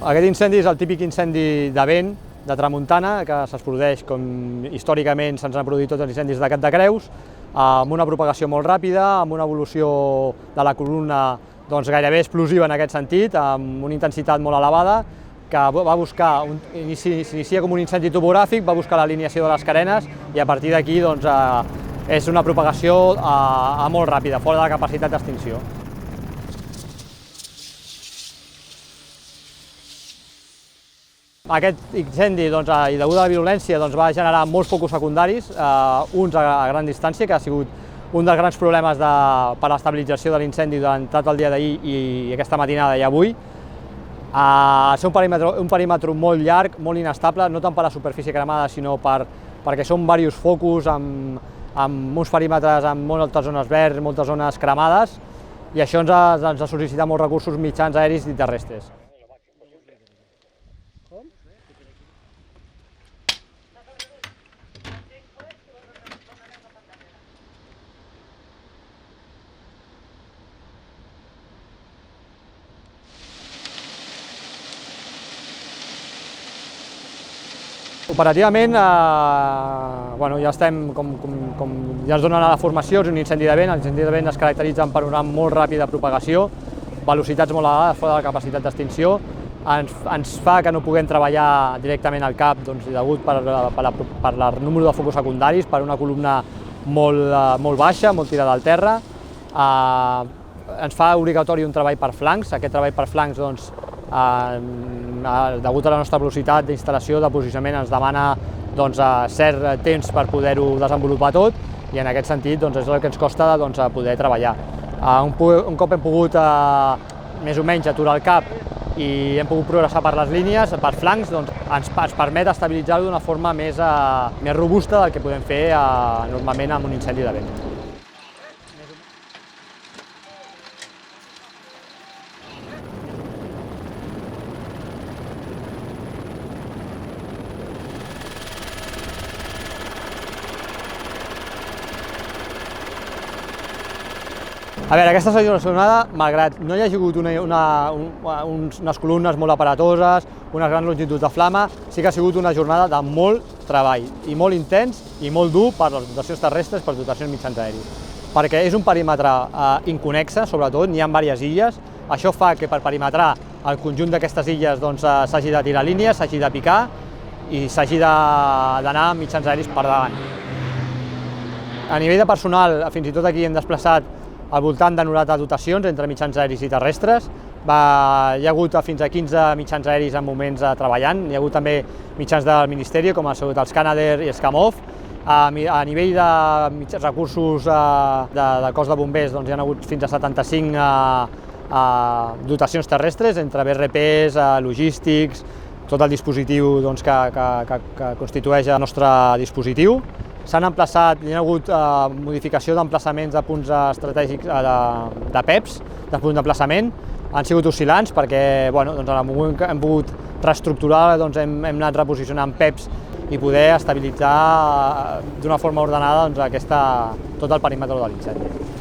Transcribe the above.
Aquest incendi és el típic incendi de vent, de tramuntana, que es produeix com històricament se'ns han produït tots els incendis de Cap de Creus, amb una propagació molt ràpida, amb una evolució de la columna gairebé explosiva en aquest sentit, amb una intensitat molt elevada, que va buscar, s'inicia com un incendi topogràfic, va buscar l'alineació de les carenes i a partir d'aquí és una propagació molt ràpida, fora de la capacitat d'extinció. Aquest incendi, i degut a la violència, va generar molts focus secundaris, uns a gran distància, que ha sigut un dels grans problemes per a l'estabilització de l'incendi durant tot el dia d'ahir i aquesta matinada i avui. Ha estat un perímetre molt llarg, molt inestable, no tant per la superfície cremada, sinó perquè són diversos focus amb uns perímetres amb moltes zones verds, moltes zones cremades, i això ens ha sol·licitat molts recursos mitjans aeris i terrestres. Operativament, ja estem, com ja ens donen a la formació, és un incendi de vent. Els incendis de vent es caracteritzen per una molt ràpida propagació, velocitats molt elevades fora de la capacitat d'extinció, ens fa que no puguem treballar directament al cap degut per el número de focus secundaris, per una columna molt baixa, molt tirada al terra. Ens fa obligatori un treball per flancs. Aquest treball per flancs, degut a la nostra velocitat d'instal·lació, de posicionament, ens demana cert temps per poder-ho desenvolupar tot, i en aquest sentit és el que ens costa poder treballar. Un cop hem pogut més o menys aturar el cap i hem pogut progressar per les línies, per flancs, ens permet estabilitzar-ho d'una forma més robusta del que podem fer normalment amb un incendi de vent. A veure, aquesta segona jornada, malgrat no hi hagi hagut unes columnes molt aparatoses, unes grans longituds de flama, sí que ha sigut una jornada de molt treball i molt intens i molt dur per les dotacions terrestres, per dotacions mitjans aèries. Perquè és un perímetre inconnexe, sobretot, n'hi ha diverses illes. Això fa que per perimetrar el conjunt d'aquestes illes s'hagi de tirar línies, s'hagi de picar i s'hagi d'anar amb mitjans aèris per davant. A nivell de personal, fins i tot aquí hem desplaçat al voltant de 90 dotacions entre mitjans aèris i terrestres. Hi ha hagut fins a 15 mitjans aèris en moments treballant. Hi ha hagut també mitjans del Ministeri, com han sigut els Canadair i Escamov. A nivell de recursos del cos de bombers hi ha hagut fins a 75 dotacions terrestres, entre BRPs, logístics, tot el dispositiu que constitueix el nostre dispositiu. S'han emplaçat, hi ha hagut modificació d'emplaçaments de punts estratègics de PEPs, de punts d'emplaçament. Han sigut oscil·lants perquè en el moment que hem pogut reestructurar hem anat reposicionant PEPs i poder estabilitzar d'una forma ordenada tot el perímetre de l'incendi.